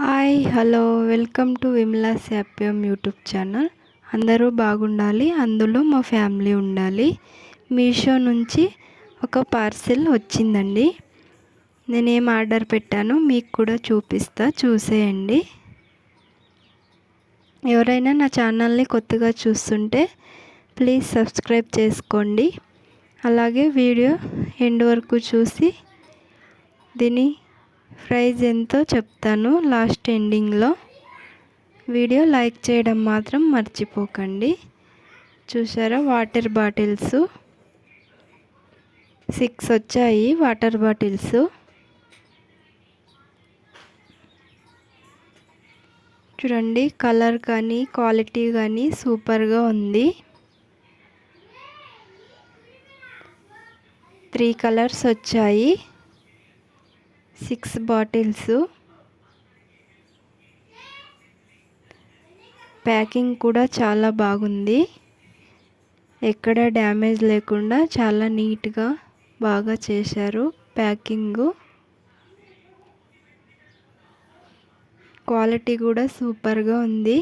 Hi hello welcome to Vimala's happy home YouTube channel. అందరూ బాగుండాలి, అందులో మా ఫ్యామిలీ ఉండాలి. మీషో నుంచి ఒక పార్సిల్ వచ్చిందండి. నేనేం ఆర్డర్ పెట్టానో మీకు కూడా చూపిస్తా, చూసేయండి. ఎవరైనా నా ఛానల్ని కొత్తగా చూస్తుంటే ప్లీజ్ సబ్స్క్రైబ్ చేసుకోండి. అలాగే వీడియో ఎండ్ వరకు చూసి దీని ప్రైస్ ఎంతో చెప్తాను లాస్ట్ ఎండింగ్లో. వీడియో లైక్ చేయడం మాత్రం మర్చిపోకండి. చూసారా, వాటర్ బాటిల్స్ 6 వచ్చాయి. వాటర్ బాటిల్స్ చూడండి, కలర్ కానీ క్వాలిటీ కానీ సూపర్గా ఉంది. 3 కలర్స్ వచ్చాయి. 6 బాటిల్స్. ప్యాకింగ్ కూడా చాలా బాగుంది. ఎక్కడ డ్యామేజ్ లేకుండా చాలా నీట్గా బాగా చేశారు ప్యాకింగ్. క్వాలిటీ కూడా సూపర్గా ఉంది.